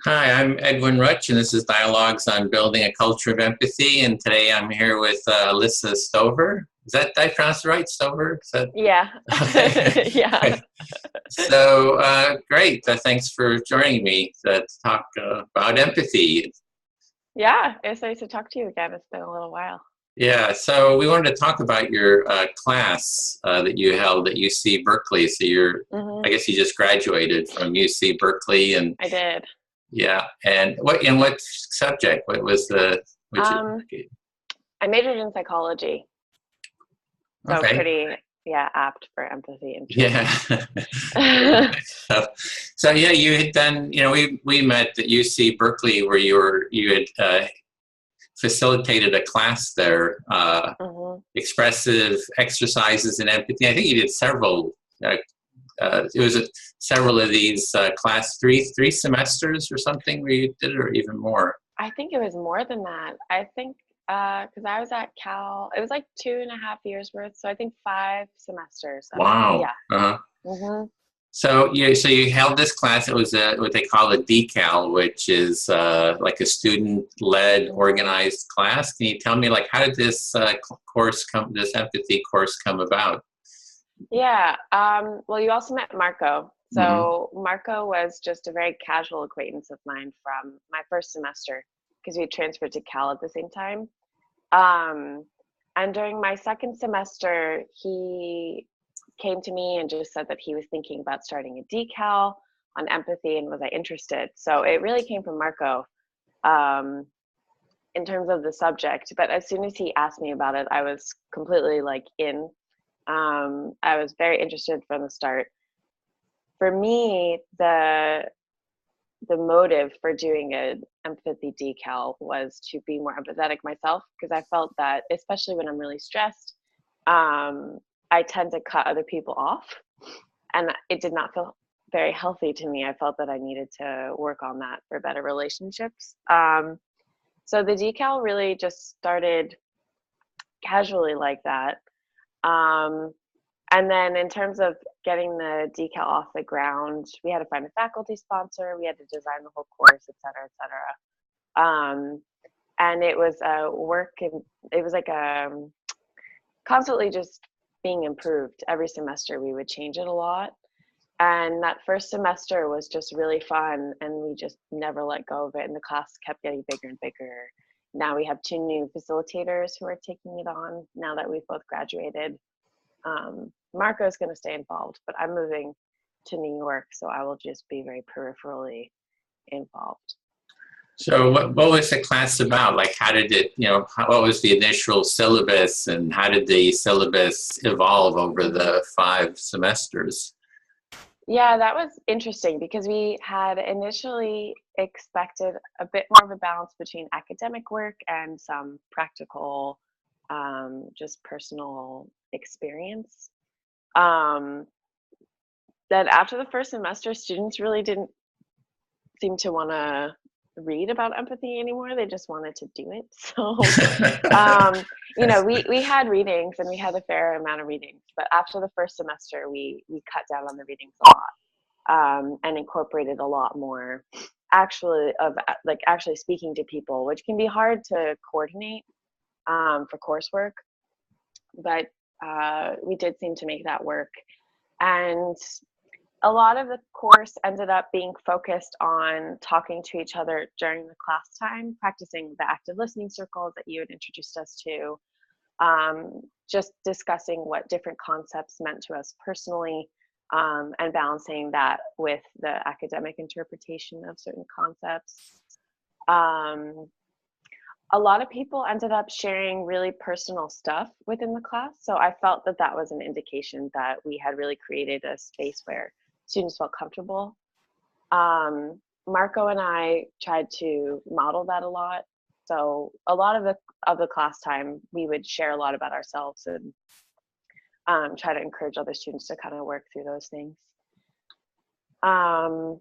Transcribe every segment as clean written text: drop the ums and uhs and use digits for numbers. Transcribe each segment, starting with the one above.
Hi, I'm Edwin Rutsch, and this is Dialogues on Building a Culture of Empathy. And today I'm here with Alissa Stover. Did I pronounce it right? Stover? Is that Yeah. Yeah. okay? So great. Thanks for joining me to talk about empathy. Yeah. It's nice to talk to you again. It's been a little while. Yeah, so we wanted to talk about your class that you held at UC Berkeley. So I Hmm. guess you just graduated from UC Berkeley, and I did. yeah, and what subject? What was which? Um, I majored in psychology, so Okay. pretty, yeah, apt for empathy Yeah. interests. so, so yeah, you had done. We met at UC Berkeley where you had facilitated a class there, Hmm. expressive exercises in empathy. I think you did several. It was several of these class three semesters or something where you did it, or even more. I think it was more than that. I think because I was at Cal, it was like 2.5 years worth. So I think 5 semesters of it. Wow. Yeah. Hmm. So you held this class. It was what they call a decal, which is like a student-led, Hmm. organized class. Can you tell me, like, how did this empathy course come about? Yeah. Well, you also met Marco. Hmm. So Marco was just a very casual acquaintance of mine from my first semester because we transferred to Cal at the same time. Um, and during my second semester, he came to me and just said that he was thinking about starting a decal on empathy and was I interested. So it really came from Marco um, in terms of the subject. But as soon as he asked me about it, I was completely like in. I was very interested from the start. For me, the motive for doing an empathy decal was to be more empathetic myself because I felt that, especially when I'm really stressed, um, I tend to cut other people off, and it did not feel very healthy to me. I felt that I needed to work on that for better relationships. So the decal really just started casually like that. Um, And then in terms of getting the decal off the ground, we had to find a faculty sponsor, we had to design the whole course, et cetera, et cetera. And it was a work and it was like constantly just being improved. Every semester we would change it a lot. And that first semester was just really fun and we just never let go of it. And the class kept getting bigger and bigger. Now we have 2 new facilitators who are taking it on now that we've both graduated. Marco's going to stay involved, but I'm moving to New York, so I will just be very peripherally involved. So what was the class about? Like, how did it? What was the initial syllabus, and how did the syllabus evolve over Hmm. the 5 semesters? Yeah, that was interesting because we had initially expected a bit more of a balance between academic work and some practical, just personal experience. Um, that after the first semester, students really didn't seem to want to read about empathy anymore. They just wanted to do it. So, um, we had readings and we had a fair amount of readings, but after the first semester, we cut down on the readings a lot and incorporated a lot more actually speaking to people, which can be hard to coordinate for coursework, but we did seem to make that work. And a lot of the course ended up being focused on talking to each other during the class time, practicing the active listening circles that you had introduced us to, just discussing what different concepts meant to us personally, and balancing that with the academic interpretation of certain concepts. Um, a lot of people ended up sharing really personal stuff within the class. So I felt that that was an indication that we had really created a space where students felt comfortable. Marco and I tried to model that a lot. So a lot of the class time, we would share a lot about ourselves and try to encourage other students to kind of work through those things. Um,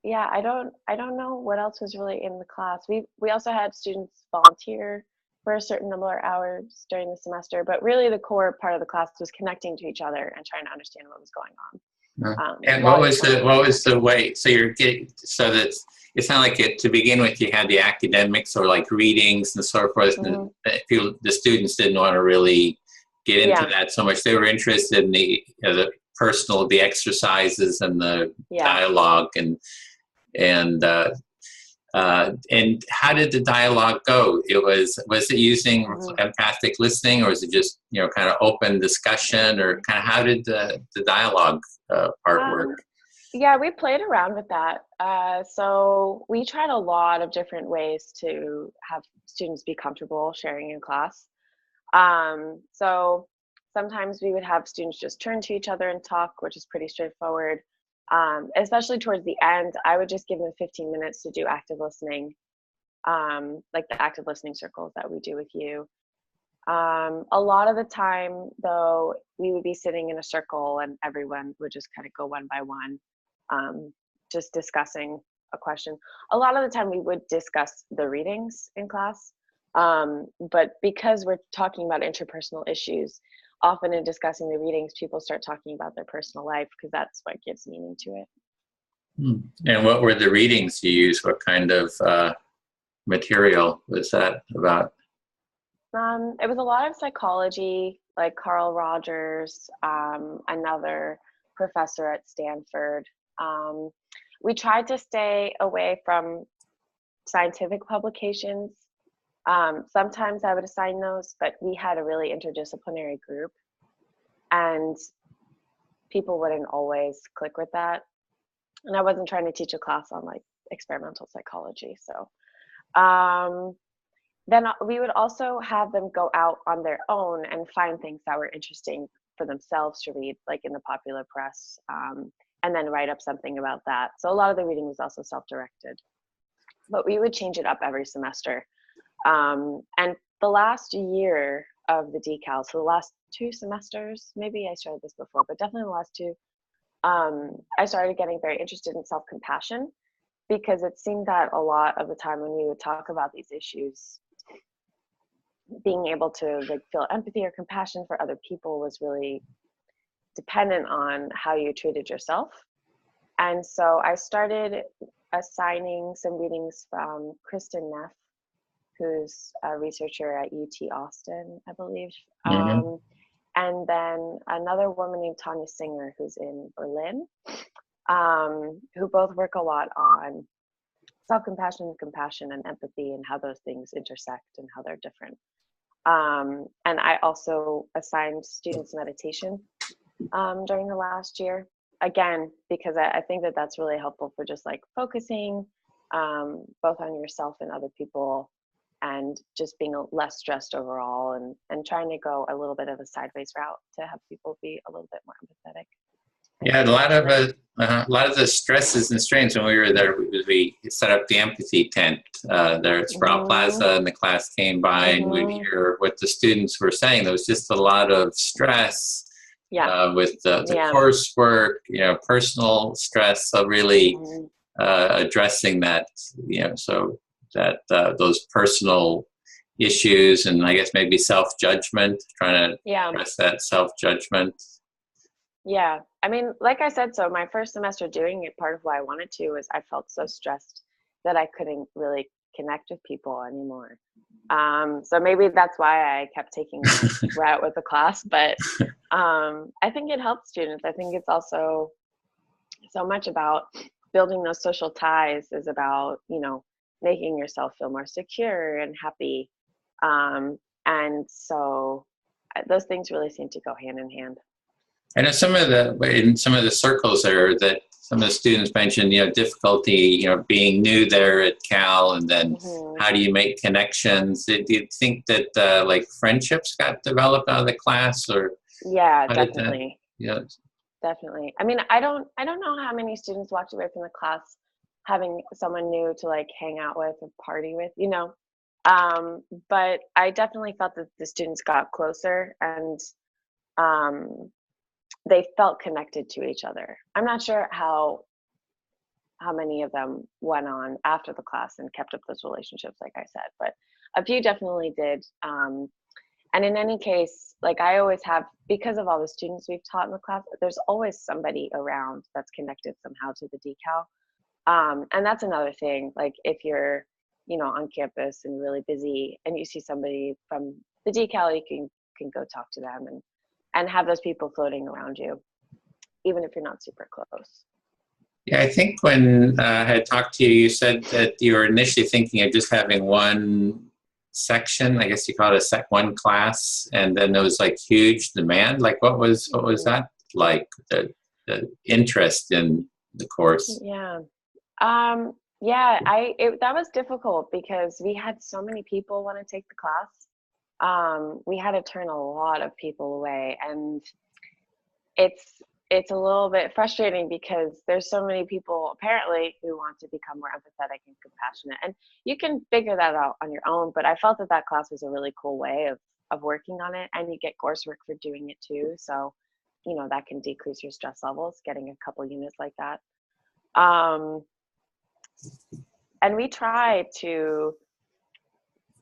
yeah, I don't know what else was really in the class. We also had students volunteer for a certain number of hours during the semester, but really the core part of the class was connecting to each other and trying to understand what was going on. And while what was the way? So you're getting, so that it's not like it, to begin with, you had the academics or like readings and so forth. And people, the students didn't want to really get into that so much. They were interested in the personal, the exercises and the dialogue and how did the dialogue go? Was it using empathic listening, or was it just, you know, kind of open discussion, or kind of how did the dialogue part work? Yeah, we played around with that. So we tried a lot of different ways to have students be comfortable sharing in class. So sometimes we would have students just turn to each other and talk, which is pretty straightforward. Especially towards the end, I would just give them 15 minutes to do active listening, like the active listening circles that we do with you. A lot of the time, though, we would be sitting in a circle and everyone would just kind of go one by one, just discussing a question. A lot of the time we would discuss the readings in class, but because we're talking about interpersonal issues, often in discussing the readings, people start talking about their personal life because that's what gives meaning to it. And what were the readings you used? What kind of material was that about? It was a lot of psychology, like Carl Rogers, another professor at Stanford. We tried to stay away from scientific publications. Sometimes I would assign those, but we had a really interdisciplinary group and people wouldn't always click with that. And I wasn't trying to teach a class on like experimental psychology. So then we would also have them go out on their own and find things that were interesting for themselves to read, like in the popular press, and then write up something about that. So a lot of the reading was also self-directed, but we would change it up every semester. And the last year of the decal, so the last 2 semesters, maybe I started this before, but definitely the last 2, I started getting very interested in self-compassion, because it seemed that a lot of the time when we would talk about these issues, being able to like feel empathy or compassion for other people was really dependent on how you treated yourself. And so I started assigning some readings from Kristen Neff, who's a researcher at UT Austin, I believe. And then another woman named Tanya Singer, who's in Berlin, who both work a lot on self-compassion, compassion, and empathy, and how those things intersect and how they're different. And I also assigned students meditation during the last year, again, because I think that that's really helpful for just like focusing both on yourself and other people, and just being less stressed overall, and trying to go a little bit of a sideways route to have people be a little bit more empathetic. Yeah, a lot of the stresses and strains when we were there, we set up the empathy tent there at Sproul Plaza, and the class came by, and we'd hear what the students were saying. There was just a lot of stress with the coursework, you know, personal stress. So really addressing that, you know, so that those personal issues, and I guess maybe self-judgment, trying to address that self-judgment. Yeah, I mean, like I said, so my first semester doing it, part of why I wanted to was I felt so stressed that I couldn't really connect with people anymore. So maybe that's why I kept taking that route with the class. But I think it helps students. I think it's also so much about building those social ties, is about, you know, making yourself feel more secure and happy. And so those things really seem to go hand in hand. And in some of the circles there, that some of the students mentioned, you know, difficulty, you know, being new there at Cal, and then how do you make connections? Do you think that like friendships got developed out of the class, or? Yeah, definitely. Definitely. I mean, I don't know how many students walked away from the class having someone new to like hang out with or party with, you know. But I definitely felt that the students got closer, and they felt connected to each other. I'm not sure how many of them went on after the class and kept up those relationships, like I said, but a few definitely did. And in any case, like I always have, because of all the students we've taught in the class, there's always somebody around that's connected somehow to the decal. And that's another thing, like if you're, you know, on campus and really busy and you see somebody from the decal, you can go talk to them and have those people floating around you, even if you're not super close. Yeah, I think when I had talked to you, you said that you were initially thinking of just having one section. I guess you call it one class, and then there was like huge demand. Like, what was that like? The interest in the course. Yeah. That was difficult because we had so many people want to take the class. We had to turn a lot of people away, and it's a little bit frustrating because there's so many people apparently who want to become more empathetic and compassionate, and you can figure that out on your own. But I felt that class was a really cool way of working on it, and you get coursework for doing it too. So, you know, that can decrease your stress levels, getting a couple units like that. And we try to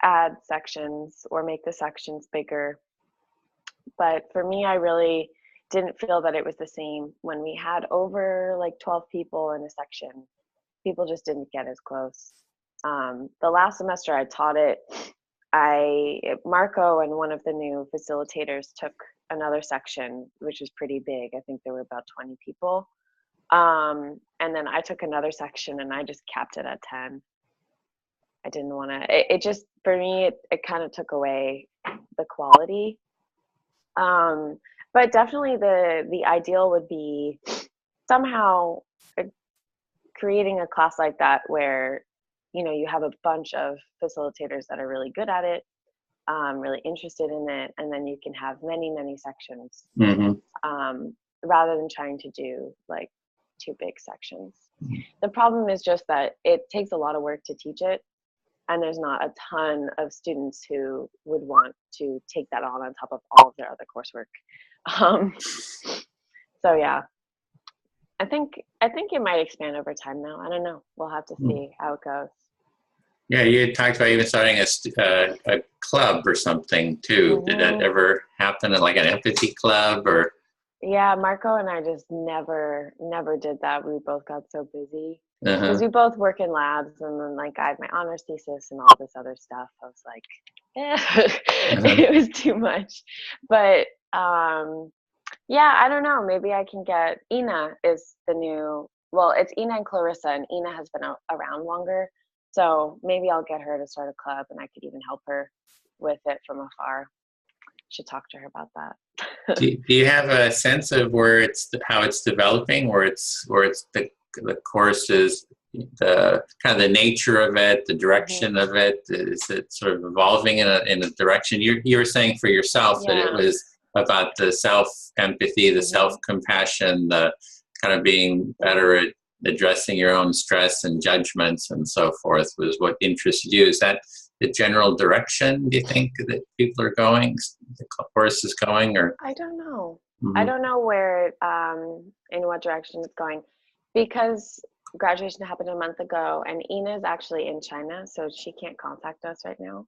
add sections or make the sections bigger. But for me, I really didn't feel that it was the same when we had over like 12 people in a section. People just didn't get as close. The last semester I taught it, Marco and one of the new facilitators took another section, which was pretty big. I think there were about 20 people. And then I took another section and I just capped it at 10. I didn't want to, it just, for me, it kind of took away the quality. But definitely the ideal would be somehow creating a class like that where, you know, you have a bunch of facilitators that are really good at it, really interested in it, and then you can have many, many sections, rather than trying to do like 2 big sections. The problem is just that it takes a lot of work to teach it, and there's not a ton of students who would want to take that on top of all of their other coursework. So yeah, I think it might expand over time now. I don't know. We'll have to see how it goes. Yeah, you had talked about even starting a club or something too. Did that ever happen? Like an empathy club or? Yeah, Marco and I just never did that. We both got so busy because we both work in labs, and then like I had my honors thesis and all this other stuff. I was like, it was too much. But yeah, I don't know. Maybe I can get, Ina is the new, well, it's Ina and Clarissa, and Ina has been around longer. So maybe I'll get her to start a club, and I could even help her with it from afar. Should talk to her about that. Do you have a sense of how it's developing, where it's the course is, the kind of the nature of it, the direction of it? Is it sort of evolving in a direction? You were saying for yourself that it was about the self-empathy, the self-compassion, the kind of being better at addressing your own stress and judgments and so forth was what interested you. Is that the general direction, do you think, that people are going, the course is going? Or I don't know. I don't know where, in what direction it's going, because graduation happened a month ago, and Ina is actually in China, so she can't contact us right now.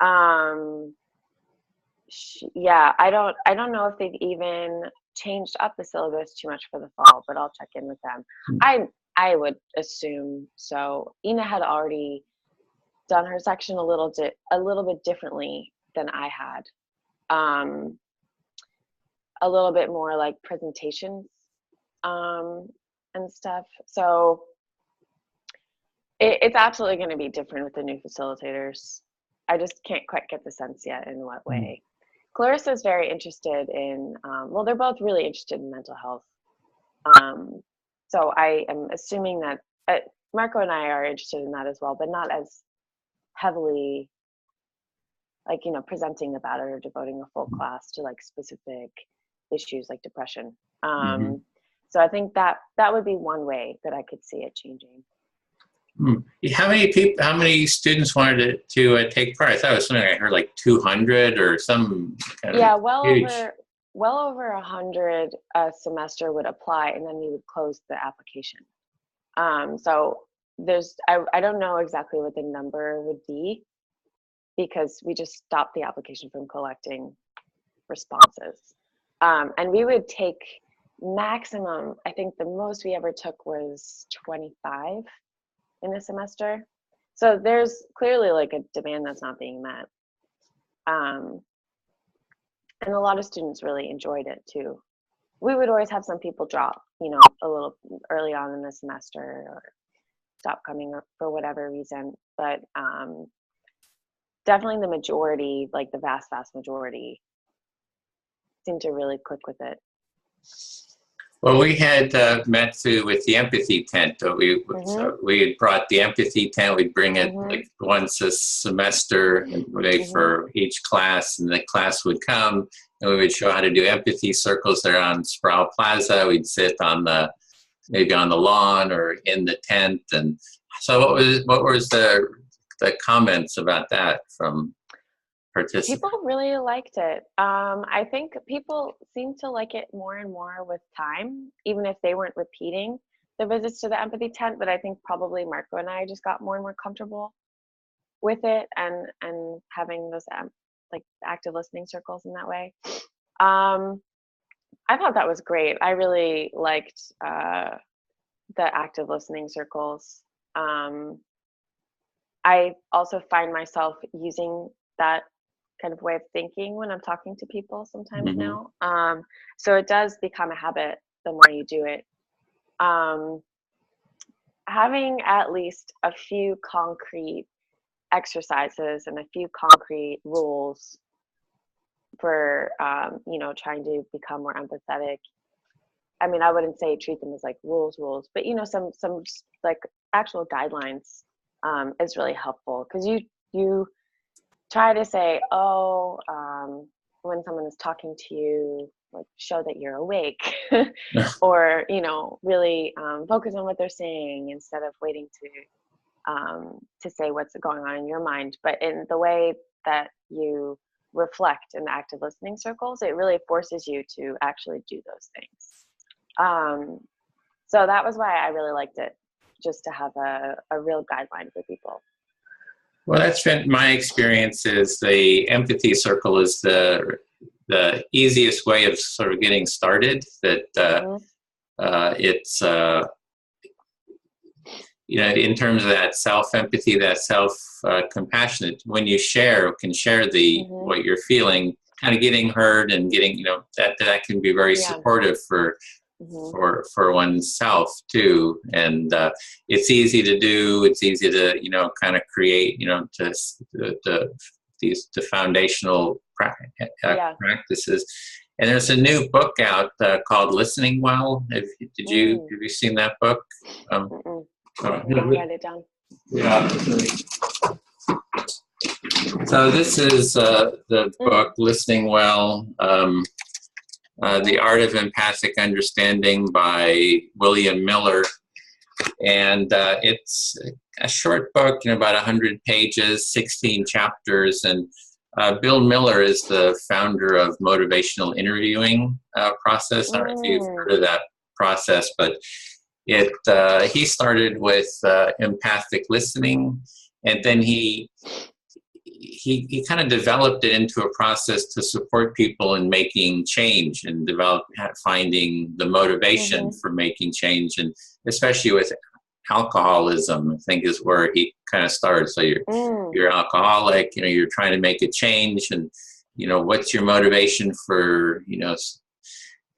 I don't know if they've even changed up the syllabus too much for the fall, but I'll check in with them. I would assume so. Ina had already done her section a little bit differently than I had. A little bit more like presentations and stuff. So it's absolutely going to be different with the new facilitators. I just can't quite get the sense yet in what way. Clarissa is very interested in, well, they're both really interested in mental health. So I am assuming that Marco and I are interested in that as well, but not as heavily, like, you know, presenting about it or devoting a full class to like specific issues like depression. So I think that would be one way that I could see it changing. How many students wanted to take part? I thought it was something I heard like 200 or some kind of huge. well over 100 a semester would apply, and then we would close the application. So I don't know exactly what the number would be, because we just stopped the application from collecting responses. And we would take maximum, I think the most we ever took was 25 in a semester. So there's clearly like a demand that's not being met. And a lot of students really enjoyed it too. We would always have some people drop, you know, a little early on in the semester or stop coming for whatever reason. But definitely the majority, like the vast majority, seemed to really click with it. Well, we had met too with the empathy tent. So we had brought the empathy tent. We'd bring it like once a semester and for each class, and the class would come and we would show how to do empathy circles there on Sproul Plaza. We'd sit on maybe on the lawn or in the tent. And so what was the comments about that from participants? People really liked it. I think people seem to like it more and more with time, even if they weren't repeating the visits to the empathy tent. But I think probably Marco and I just got more and more comfortable with it and having those like active listening circles in that way. I thought that was great. I really liked the active listening circles. I also find myself using that kind of way of thinking when I'm talking to people sometimes now. So it does become a habit the more you do it. Having at least a few concrete exercises and a few concrete rules for, you know, trying to become more empathetic. I mean, I wouldn't say treat them as like rules, but, you know, some like actual guidelines is really helpful, because you try to say, when someone is talking to you, like show that you're awake or, you know, really focus on what they're saying instead of waiting to say what's going on in your mind. But in the way that you reflect in the active listening circles, it really forces you to actually do those things. So that was why I really liked it, just to have a real guideline for people. Well, that's been my experience. Is the empathy circle is the easiest way of sort of getting started. That it's you know, in terms of that self-empathy, that self-compassionate, when you can share the what you're feeling, kind of getting heard and getting, you know, that can be very supportive for oneself too. And it's easy to do. It's easy to, you know, kind of create, you know, the foundational practices. And there's a new book out called Listening Well. Have you seen that book? I'll write it down. Yeah. So this is the book, Listening Well, The Art of Empathic Understanding by William Miller. And it's a short book, you know, about 100 pages, 16 chapters. And Bill Miller is the founder of motivational interviewing process. I don't know if you've heard of that process, but he started with empathic listening, and then he kind of developed it into a process to support people in making change and finding the motivation for making change, and especially with alcoholism, I think is where he kind of started. So you're alcoholic, you know, you're trying to make a change, and you know, what's your motivation for, you know,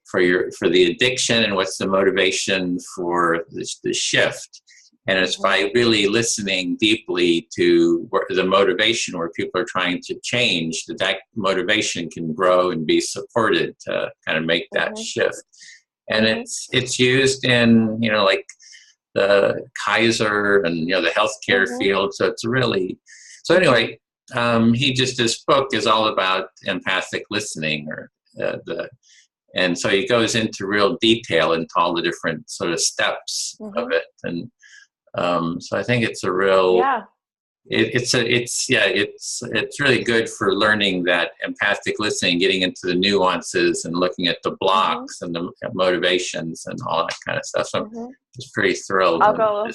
for the addiction, and what's the motivation for the shift. And it's by really listening deeply to the motivation where people are trying to change, that motivation can grow and be supported to kind of make that shift. And it's used in, you know, like the Kaiser and, you know, the healthcare field. So it's really, so anyway, this book is all about empathic listening, or and so he goes into real detail into all the different sort of steps of it. And so I think it's a real it's really good for learning that empathic listening, getting into the nuances and looking at the blocks and the motivations and all that kind of stuff. So I'm just pretty thrilled. I'll go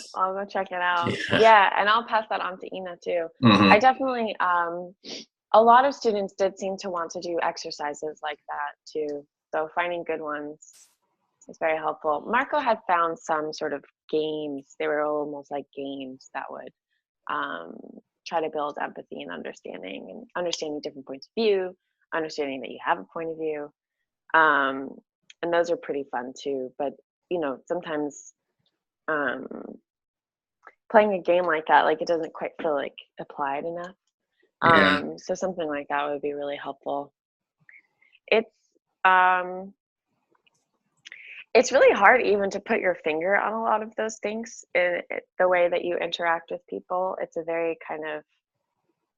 check it out. Yeah, and I'll pass that on to Ina too. I definitely, a lot of students did seem to want to do exercises like that too. So finding good ones is very helpful. Marco had found some sort of games. They were almost like games that would try to build empathy and understanding different points of view, understanding that you have a point of view. And those are pretty fun too. But, you know, sometimes playing a game like that, like it doesn't quite feel like applied enough. So something like that would be really helpful. It's really hard even to put your finger on a lot of those things. The way that you interact with people, it's a very kind of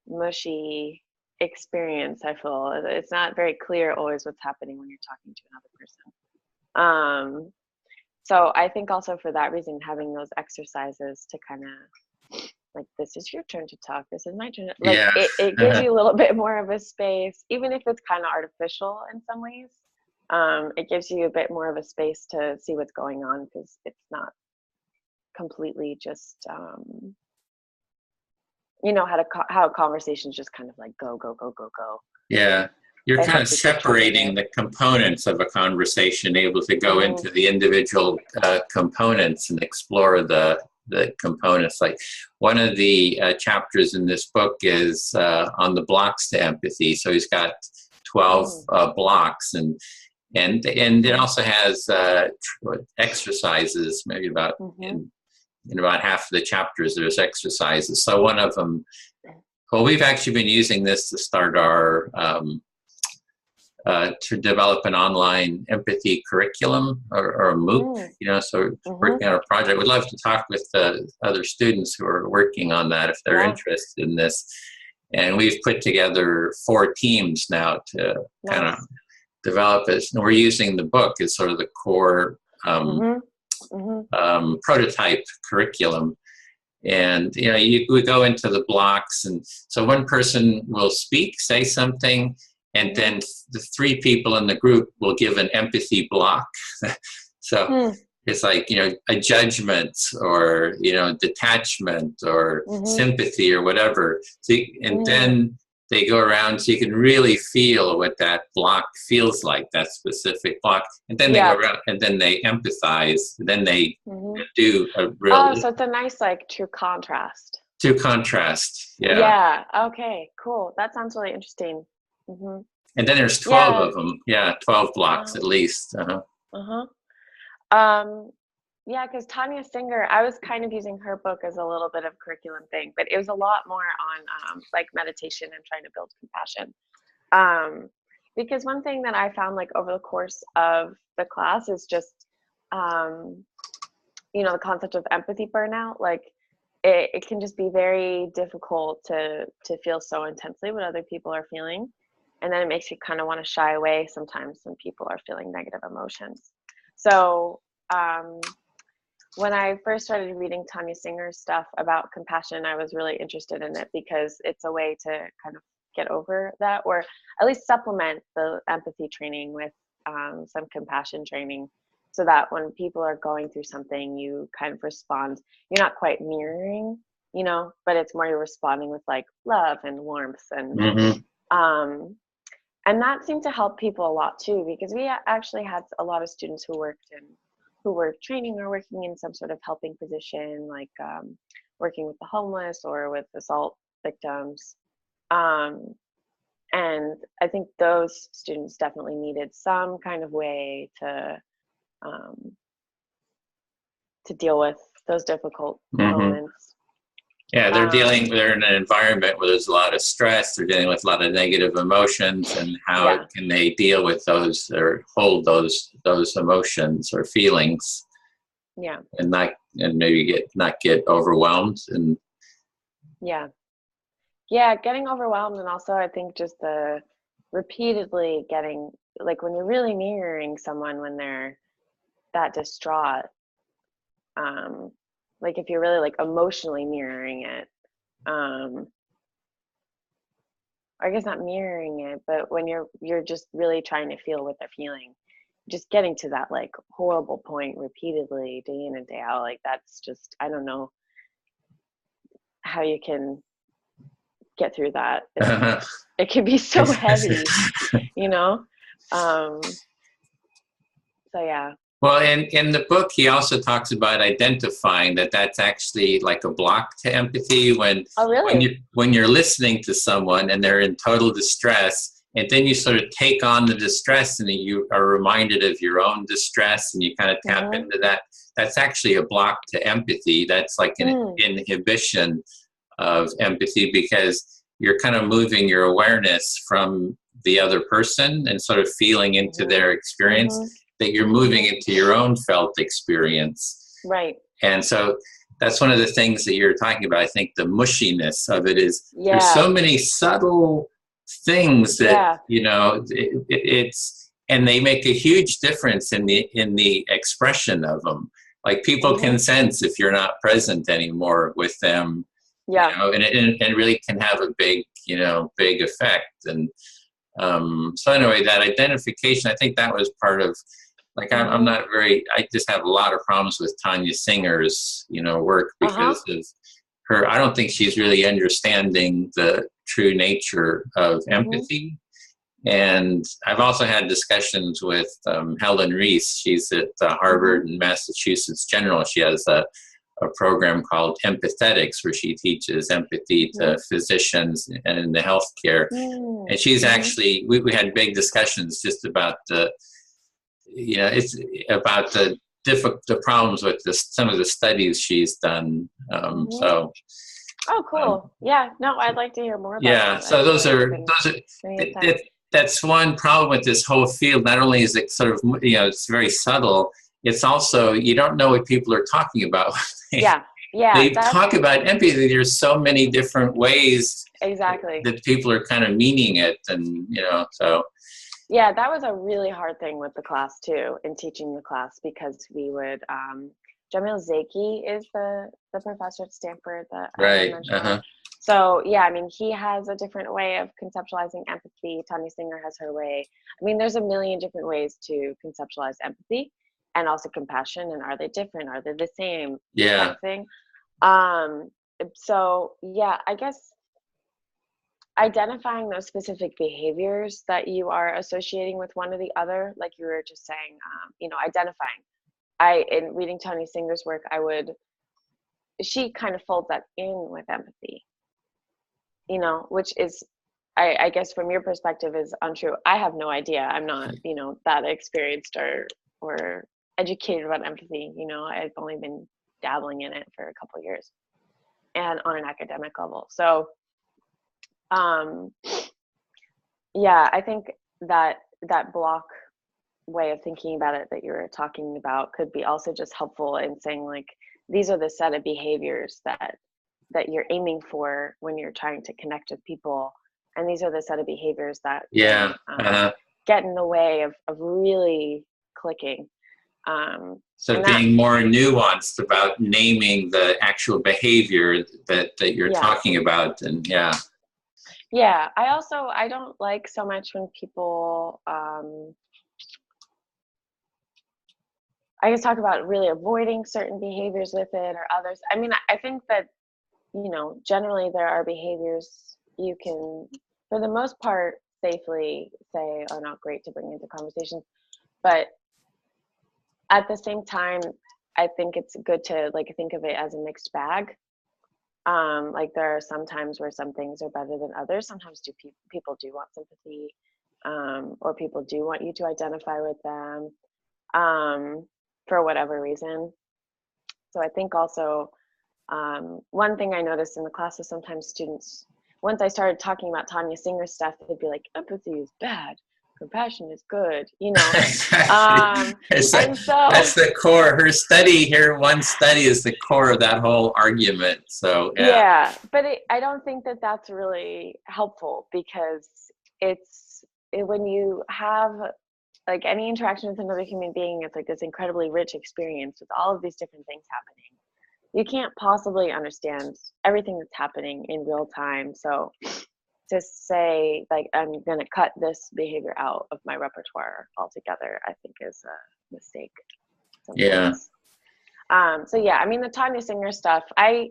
mushy experience, I feel. It's not very clear always what's happening when you're talking to another person. So I think also for that reason, having those exercises to kind of, like, this is your turn to talk, this is my turn. Like, it gives you a little bit more of a space, even if it's kind of artificial in some ways. It gives you a bit more of a space to see what's going on, because it's not completely just, you know, how conversations just kind of like go. Yeah, you're kind of separating the components of a conversation, able to go into the individual components and explore the components. Like one of the chapters in this book is on the blocks to empathy. So he's got 12 blocks, and it also has exercises, maybe about in about half of the chapters there's exercises. So one of them, well, we've actually been using this to start our to develop an online empathy curriculum or a MOOC, you know, so working on a project. We'd love to talk with other students who are working on that if they're interested in this. And we've put together 4 teams now to kind of develop this. And we're using the book as sort of the core prototype curriculum. And, you know, we go into the blocks, and so one person will speak, say something, and then the 3 people in the group will give an empathy block. So it's like, you know, a judgment or, you know, detachment or sympathy or whatever. So then they go around so you can really feel what that block feels like, that specific block. And then they go around and then they empathize. Then they do a real... Oh, so it's a nice, like, true contrast. True contrast, yeah. Yeah, okay, cool. That sounds really interesting. And then there's 12 of them. Yeah, 12 blocks at least. Yeah, because Tanya Singer, I was kind of using her book as a little bit of curriculum thing, but it was a lot more on like meditation and trying to build compassion. Because one thing that I found, like, over the course of the class is just, you know, the concept of empathy burnout. Like, it can just be very difficult to feel so intensely what other people are feeling. And then it makes you kind of want to shy away sometimes when people are feeling negative emotions. So when I first started reading Tanya Singer's stuff about compassion, I was really interested in it because it's a way to kind of get over that, or at least supplement the empathy training with some compassion training, so that when people are going through something, you kind of respond. You're not quite mirroring, you know, but it's more you're responding with, like, love and warmth and that seemed to help people a lot too, because we actually had a lot of students who were training or working in some sort of helping position, like working with the homeless or with assault victims. And I think those students definitely needed some kind of way to deal with those difficult moments. Yeah, they're in an environment where there's a lot of stress, they're dealing with a lot of negative emotions, and how can they deal with those or hold those emotions or feelings? Yeah. And maybe not get overwhelmed and getting overwhelmed, and also I think just the repeatedly getting, like, when you're really mirroring someone when they're that distraught, like if you're really, like, emotionally mirroring it, I guess not mirroring it, but when you're just really trying to feel what they're feeling, just getting to that like horrible point repeatedly, day in and day out, like that's just, I don't know how you can get through that. It can be so heavy, you know? So yeah. Well, in the book, he also talks about identifying that that's actually like a block to empathy Oh, really? when you're listening to someone and they're in total distress, and then you sort of take on the distress and you are reminded of your own distress and you kind of tap into that. That's actually a block to empathy. That's like an inhibition of empathy, because you're kind of moving your awareness from the other person and sort of feeling into their experience, that you're moving into your own felt experience. Right. And so that's one of the things that you're talking about. I think the mushiness of it is there's so many subtle things that, you know, it's, and they make a huge difference in the expression of them. Like people can sense if you're not present anymore with them, you know, and it really can have a big, you know, big effect. And so anyway, that identification, I think that was part of, like, I'm not very, I just have a lot of problems with Tanya Singer's, you know, work because of her. I don't think she's really understanding the true nature of empathy. And I've also had discussions with Helen Reese. She's at Harvard and Massachusetts General. She has a program called Empathetics, where she teaches empathy to physicians and in the healthcare. And she's actually, we had big discussions just about the, you know, it's about the problems with some of the studies she's done. So. Oh, cool. Yeah, no, I'd like to hear more about that. So that's one problem with this whole field. Not only is it sort of, you know, it's very subtle, it's also, you don't know what people are talking about. They talk about empathy. There's so many different ways that people are kind of meaning it, and, you know, so. Yeah, that was a really hard thing with the class too, in teaching the class, because we would, Jamil Zaki is the professor at Stanford that I mentioned. So yeah, I mean, he has a different way of conceptualizing empathy. Tanya Singer has her way. I mean, there's a million different ways to conceptualize empathy and also compassion. And are they different? Are they the same? Yeah. Thing. So yeah, I guess identifying those specific behaviors that you are associating with one or the other, like you were just saying, you know, identifying. In reading Tanya Singer's work, she kind of folds that in with empathy, you know, which is, I guess from your perspective is untrue. I have no idea. I'm not, you know, that experienced or educated about empathy. You know, I've only been dabbling in it for a couple of years and on an academic level. So, yeah, I think that block way of thinking about it that you were talking about could be also just helpful in saying, like, these are the set of behaviors that you're aiming for when you're trying to connect with people, and these are the set of behaviors that get in the way of really clicking. So being more nuanced about naming the actual behavior that you're talking about, and yeah, I don't like so much when people I guess talk about really avoiding certain behaviors with it or others. I mean, I think that, you know, generally there are behaviors you can, for the most part, safely say are not great to bring into conversations. But at the same time, I think it's good to, like, think of it as a mixed bag. Like, there are some times where some things are better than others. Sometimes people do want sympathy, or people do want you to identify with them. For whatever reason. So I think also, one thing I noticed in the class is sometimes students, once I started talking about Tanya Singer stuff, they'd be like, empathy is bad, compassion is good, you know. And so that's the core. One study is the core of that whole argument. So yeah, but I don't think that that's really helpful, because when you have, like, any interaction with another human being, it's like this incredibly rich experience with all of these different things happening. you can't possibly understand everything that's happening in real time. So to say like I'm going to cut this behavior out of my repertoire altogether, I think is a mistake sometimes. Yeah. So yeah, I mean, the Tanya Singer stuff, I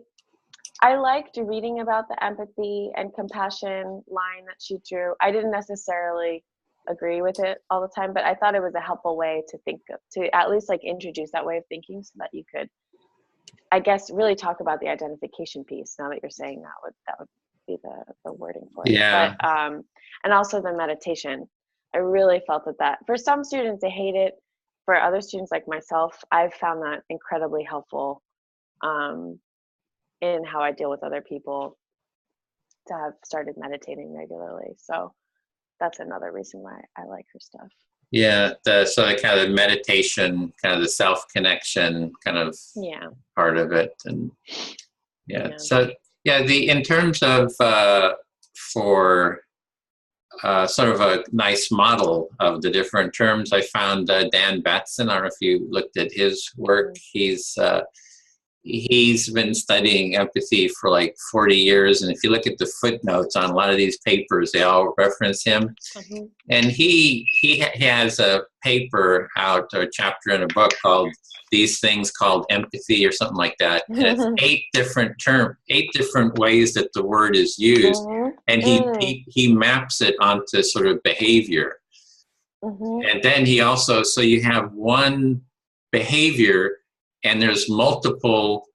liked reading about the empathy and compassion line that she drew. I didn't necessarily agree with it all the time, but I thought it was a helpful way to think of, to at least like introduce that way of thinking so that you could, I guess, really talk about the identification piece. Now that you're saying that would be the wording for it. Yeah. But and also the meditation. I really felt that for some students they hate it. For other students like myself, I've found that incredibly helpful in how I deal with other people, to have started meditating regularly. So that's another reason why I like her stuff. Yeah, so the kind of meditation, kind of the self-connection kind of part of it. And so in terms of for sort of a nice model of the different terms, I found Dan Batson. I don't know if you looked at his work. He's been studying empathy for like 40 years. And if you look at the footnotes on a lot of these papers, they all reference him. Mm-hmm. And he has a paper out, or a chapter in a book called These Things Called Empathy, or something like that. And it's 8 different ways that the word is used. Mm-hmm. And he maps it onto sort of behavior. Mm-hmm. And then he also, so you have one behavior, and there's multiple.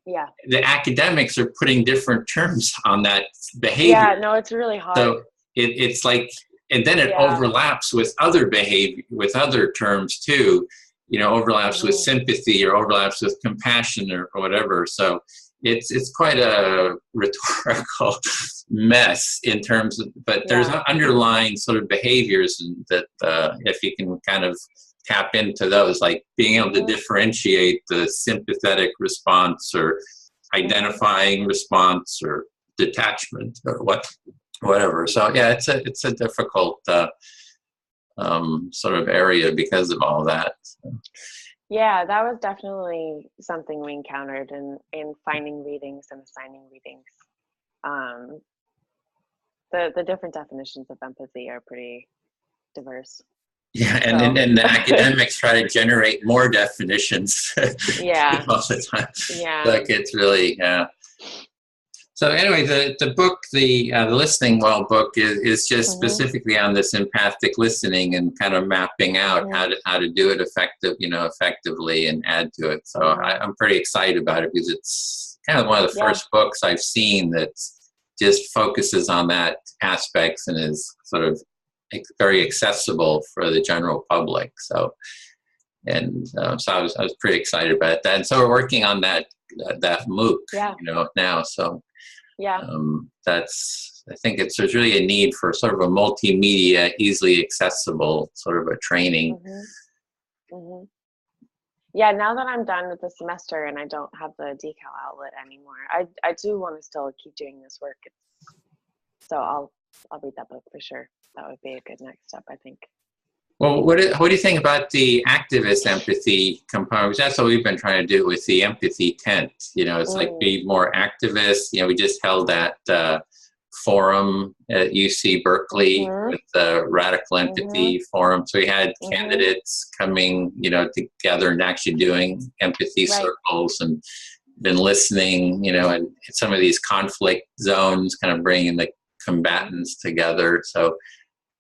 Yeah. The academics are putting different terms on that behavior. Yeah, no, it's really hard. So it's like, and then it overlaps with other behavior, with other terms too. You know, overlaps with sympathy, or overlaps with compassion, or whatever. So it's quite a rhetorical mess in terms of, but there's underlying sort of behaviors that if you can kind of tap into those, like being able to differentiate the sympathetic response, or identifying response, or detachment, or whatever. So yeah, it's a difficult sort of area because of all that. So. Yeah, that was definitely something we encountered in finding readings and assigning readings. The different definitions of empathy are pretty diverse. Yeah, and the academics try to generate more definitions all the time. Yeah. Like it's really, So anyway, the book, the Listening Well book is just specifically on this empathic listening, and kind of mapping out how to do it effectively and add to it. So I'm pretty excited about it, because it's kind of one of the first books I've seen that just focuses on that aspects and is sort of very accessible for the general public. So, and so I was pretty excited about that. And so we're working on that MOOC, now. So, I think there's really a need for sort of a multimedia, easily accessible sort of a training. Yeah, now that I'm done with the semester and I don't have the decal outlet anymore, I do want to still keep doing this work. So I'll read that book for sure. That would be a good next step, I think. Well, what do you think about the activist empathy component? Because that's what we've been trying to do with the empathy tent. It's like be more activist. We just held that forum at UC Berkeley with the Radical Empathy Forum. So we had candidates coming, together and actually doing empathy circles, and been listening, and some of these conflict zones, kind of bringing the combatants together. So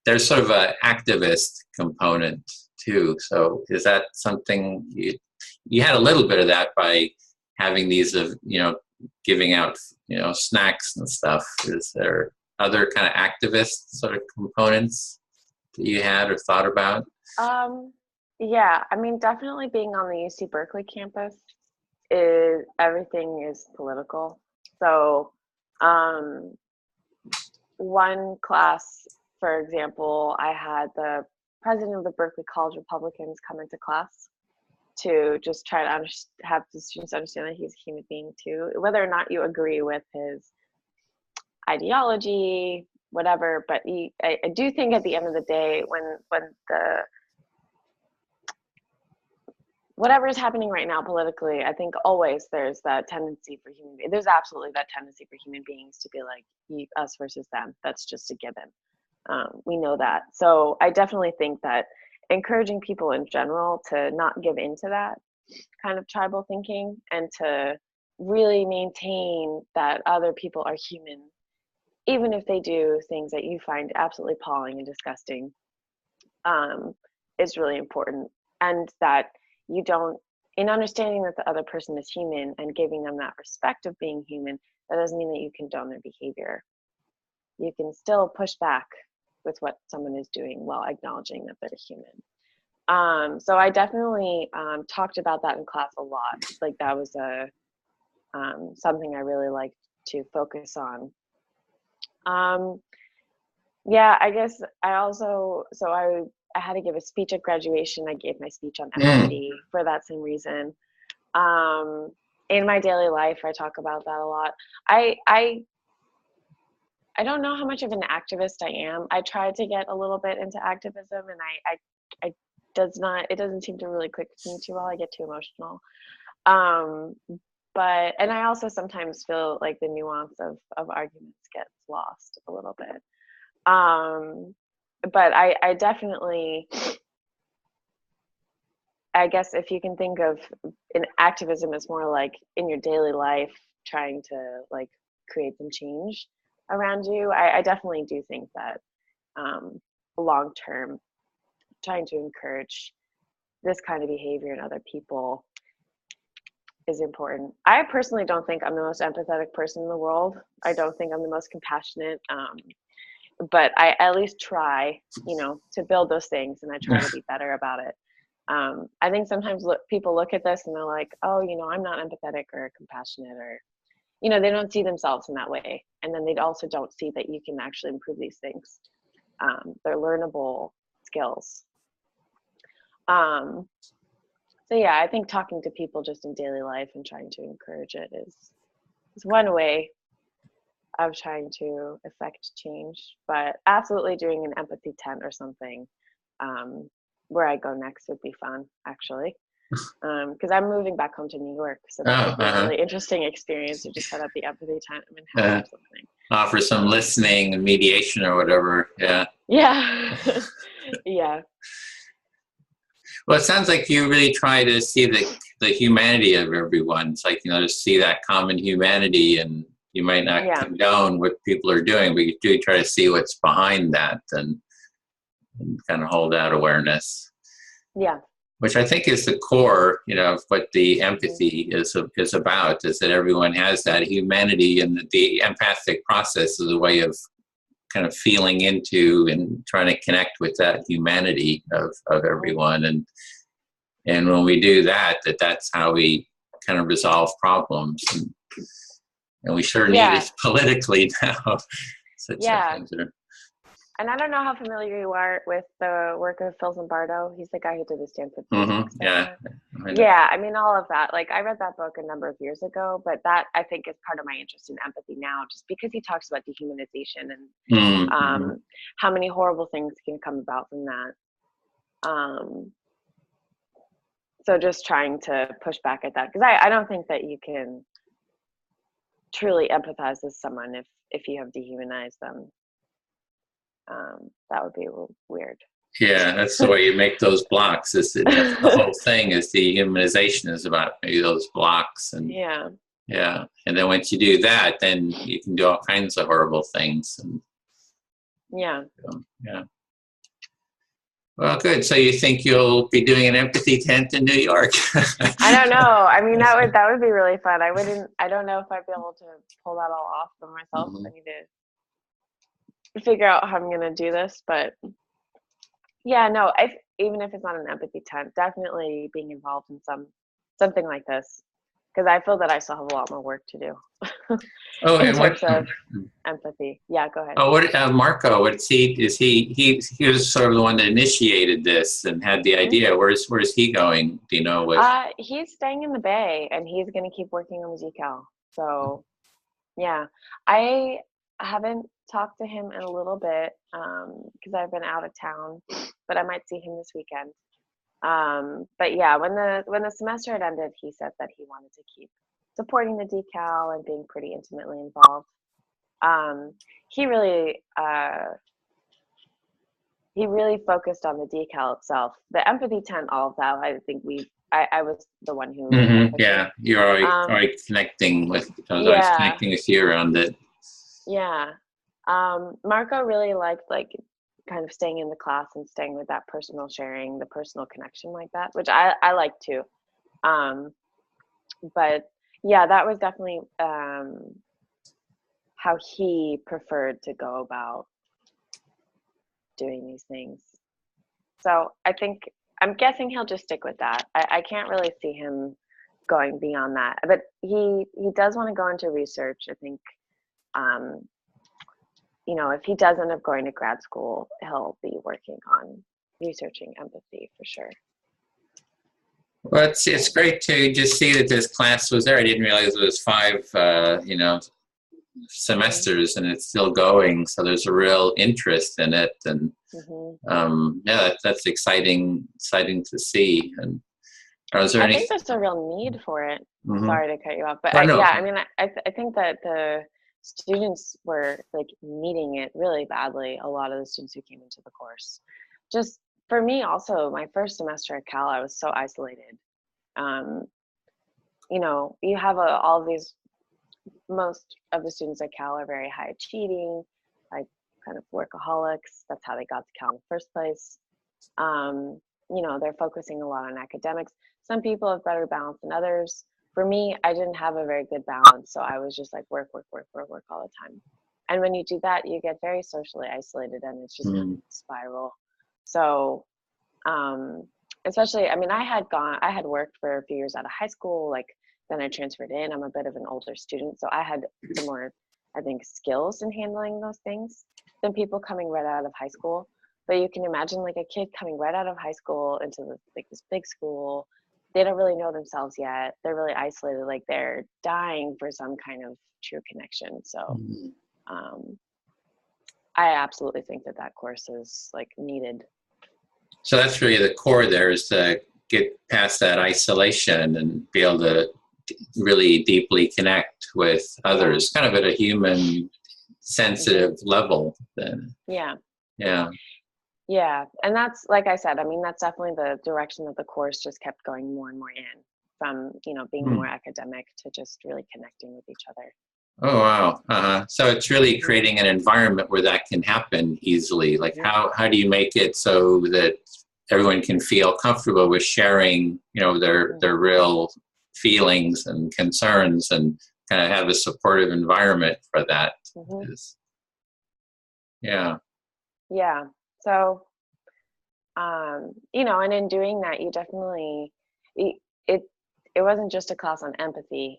there's sort of an activist component too. So is that something you had a little bit of that by having these giving out snacks and stuff? Is there other kind of activist sort of components that you had or thought about? Yeah, I mean, definitely being on the UC Berkeley campus everything is political. So one class, for example, I had the president of the Berkeley College Republicans come into class to just try to have the students understand that he's a human being too, whether or not you agree with his ideology, whatever. But I do think at the end of the day, when whatever is happening right now politically, I think always there's that tendency for there's absolutely that tendency for human beings to be like us versus them. That's just a given. We know that. So I definitely think that encouraging people in general to not give into that kind of tribal thinking and to really maintain that other people are human, even if they do things that you find absolutely appalling and disgusting, is really important. And that you don't, in understanding that the other person is human and giving them that respect of being human, that doesn't mean that you condone their behavior. You can still push back with what someone is doing while acknowledging that they're human. So I definitely talked about that in class a lot. Like that was something I really liked to focus on. Yeah, I guess I also, so I had to give a speech at graduation. I gave my speech on empathy for that same reason. In my daily life, I talk about that a lot. I don't know how much of an activist I am. I tried to get a little bit into activism, and I it doesn't seem to really click with me too well. I get too emotional. And I also sometimes feel like the nuance of arguments gets lost a little bit. But I definitely, I guess if you can think of an activism as more like in your daily life, trying to like create some change around you, I definitely do think that long term, trying to encourage this kind of behavior in other people is important. I personally don't think I'm the most empathetic person in the world. I don't think I'm the most compassionate. But I at least try, to build those things, and I try to be better about it. I think sometimes people look at this and they're like, oh, I'm not empathetic or compassionate, or, they don't see themselves in that way. And then they also don't see that you can actually improve these things. They're learnable skills. So yeah, I think talking to people just in daily life and trying to encourage it is one way of trying to affect change. But absolutely doing an empathy tent or something where I go next would be fun, actually. Because I'm moving back home to New York, so that would be a really interesting experience to just set up the empathy tent in Manhattan or something. Offer some listening and mediation or whatever. Yeah. Yeah. Yeah. Well, it sounds like you really try to see the humanity of everyone. It's like, to see that common humanity, and you might not condone what people are doing, but you do try to see what's behind that and kind of hold that awareness. Yeah. Which I think is the core, of what the empathy is about, is that everyone has that humanity, and the empathic process is a way of kind of feeling into and trying to connect with that humanity of everyone. And when we do that, that's how we kind of resolve problems. And we sure need it politically now. And I don't know how familiar you are with the work of Phil Zimbardo. He's the guy who did the Stanford. Yeah, I mean, all of that. Like, I read that book a number of years ago, but that, I think, is part of my interest in empathy now, just because he talks about dehumanization and how many horrible things can come about from that. So just trying to push back at that, because I don't think that you can truly empathize with someone if you have dehumanized them. That would be a little weird. Yeah, that's the way you make those blocks. That's the whole thing, is dehumanization is about maybe those blocks. And yeah. And then once you do that, then you can do all kinds of horrible things. And yeah. Well, good. So you think you'll be doing an empathy tent in New York? I don't know. I mean, that would be really fun. I don't know if I'd be able to pull that all off for myself. I need to figure out how I'm going to do this, but yeah, no, even if it's not an empathy tent, definitely being involved in something like this, because I feel that I still have a lot more work to do. In terms of empathy. Yeah, go ahead. Oh, Marco? What's he was sort of the one that initiated this and had the idea. Where's he going? Do you know? He's staying in the Bay, and he's going to keep working on Musical. So, yeah, I haven't talked to him in a little bit because I've been out of town, but I might see him this weekend. But yeah, when the semester had ended, he said that he wanted to keep supporting the decal and being pretty intimately involved. Um, he really he really focused on the decal itself. The empathy tent, all of that, I think I was the one who kept pushing. Yeah, you're already, Um, connecting with, I was always yeah, connecting with you around it. yeah. Marco really liked like kind of staying in the class and staying with that personal sharing, the personal connection like that, which I like too. Um, but yeah, that was definitely how he preferred to go about doing these things. So I'm guessing he'll just stick with that. I can't really see him going beyond that. But he does want to go into research. I think, if he does end up going to grad school, he'll be working on researching empathy for sure. Well, it's great to just see that this class was there. I didn't realize it was 5, semesters, and it's still going. So there's a real interest in it, and yeah, that's exciting to see. And is there I any? think there's a real need for it. Sorry to cut you off, but No. yeah, I mean, I think that the students were like needing it really badly. A lot of the students who came into the course, just for me also, my first semester at Cal, I was so isolated. You have all of these. Most of the students at Cal are very high achieving, like kind of workaholics. That's how they got to Cal in the first place. They're focusing a lot on academics. Some people have better balance than others. For me, I didn't have a very good balance, so I was just like work all the time. And when you do that, you get very socially isolated, and it's just kind of a spiral. So, especially, I mean, I had worked for a few years out of high school, like then I transferred in. I'm a bit of an older student, so I had some more, I think, skills in handling those things than people coming right out of high school. But you can imagine like a kid coming right out of high school into this big school. They don't really know themselves yet. They're really isolated, like they're dying for some kind of true connection. So I absolutely think that course is like needed. So that's really the core there, is to get past that isolation and be able to really deeply connect with others, kind of at a human sensitive level then. Yeah, and that's, like I said, I mean, that's definitely the direction that the course just kept going more and more in, from being more academic to just really connecting with each other. Oh wow. So it's really creating an environment where that can happen easily. Like how do you make it so that everyone can feel comfortable with sharing, their real feelings and concerns, and kind of have a supportive environment for that? Yeah. So, and in doing that, you definitely, it wasn't just a class on empathy,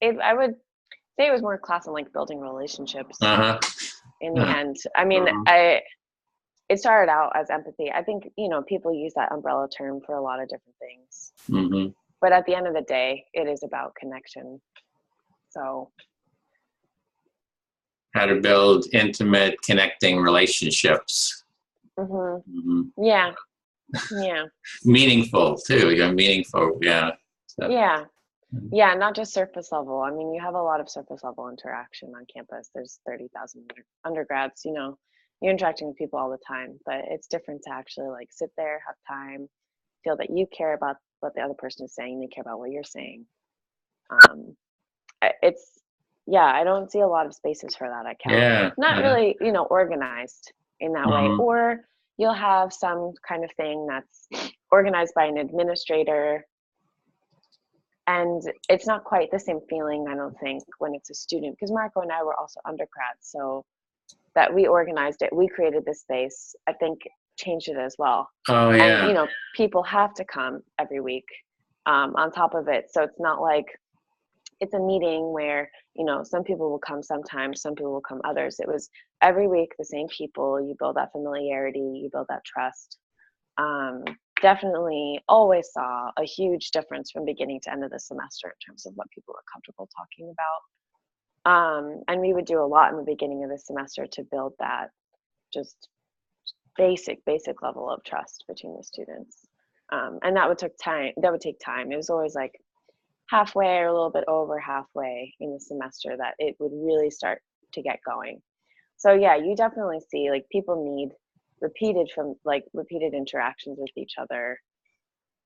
I would say it was more a class on like building relationships in the end. I mean, it started out as empathy. I think, people use that umbrella term for a lot of different things. But at the end of the day, it is about connection. So how to build intimate, connecting relationships. Yeah. Meaningful too. Meaningful. Yeah. So. Yeah, not just surface level. I mean, you have a lot of surface level interaction on campus. There's 30,000 undergrads, you're interacting with people all the time, but it's different to actually like sit there, have time, feel that you care about what the other person is saying, they care about what you're saying. I don't see a lot of spaces for that at Cal. Not really, organized in that way. Or you'll have some kind of thing that's organized by an administrator, and it's not quite the same feeling, I don't think, when it's a student, because Marco and I were also undergrads, so that we organized it, we created this space, I think changed it as well. And people have to come every week on top of it, so it's not like it's a meeting where some people will come sometimes, some people will come others. It was every week the same people. You build that familiarity, you build that trust. Definitely always saw a huge difference from beginning to end of the semester in terms of what people were comfortable talking about. And we would do a lot in the beginning of the semester to build that just basic level of trust between the students. And that would take time. It was always like halfway or a little bit over halfway in the semester that it would really start to get going. So yeah, you definitely see like people need repeated interactions with each other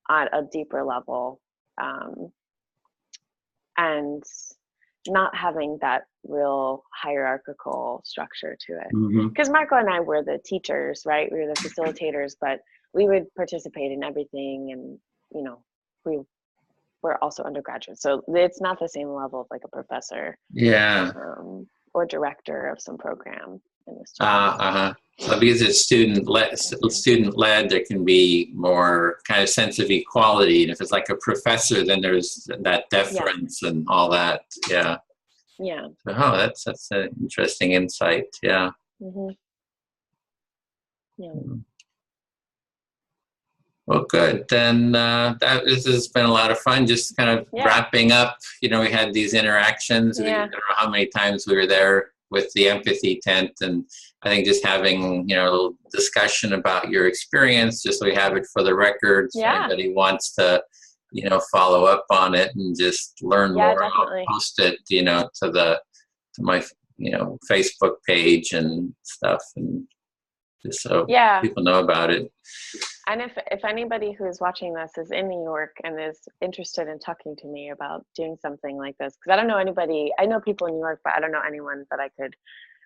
on a deeper level, and not having that real hierarchical structure to it. Because Marco and I were the teachers, right? We were the facilitators, but we would participate in everything, and we were also undergraduates, so it's not the same level of like a professor, or director of some program in the students. So because it's student led, there can be more kind of sense of equality. And if it's like a professor, then there's that deference and all that. Yeah. Yeah. Oh, that's an interesting insight. Yeah. Yeah. Well, good. Then this has been a lot of fun. Just kind of wrapping up. We had these interactions. I don't know how many times we were there with the empathy tent, and I think just having a little discussion about your experience, just so we have it for the records. If anybody wants to follow up on it and just learn more, definitely. I'll post it to my Facebook page and stuff, and just so people know about it. And if anybody who is watching this is in New York and is interested in talking to me about doing something like this, because I don't know anybody, I know people in New York, but I don't know anyone that I could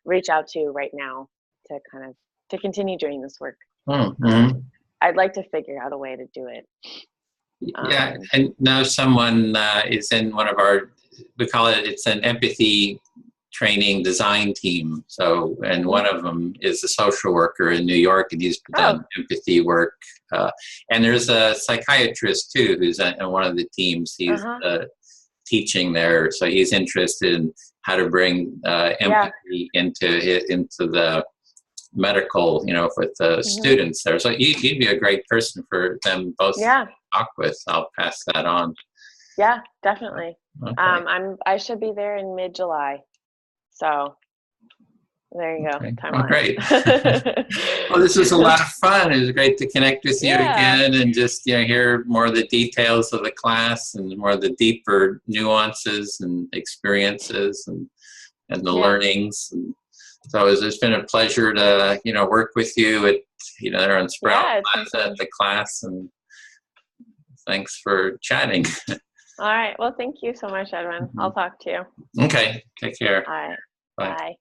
reach out to right now to continue doing this work. I'd like to figure out a way to do it. Yeah, and now someone is in one of our, we call it's an empathy training design team. So, and one of them is a social worker in New York, and he's done empathy work. And there's a psychiatrist too, who's on one of the teams. He's teaching there, so he's interested in how to bring empathy into the medical, with the students there. So he'd be a great person for them both to talk with. I'll pass that on. Yeah, definitely. Okay. I should be there in mid-July. So there you go. Okay. Timeline. Oh, great. Well, this was a lot of fun. It was great to connect with you again and just hear more of the details of the class and more of the deeper nuances and experiences and the learnings. And so it's been a pleasure to work with you at there on Sprout Plaza at the class, and thanks for chatting. All right. Well, thank you so much, Edwin. I'll talk to you. Okay. Take care. All right. Bye. Bye.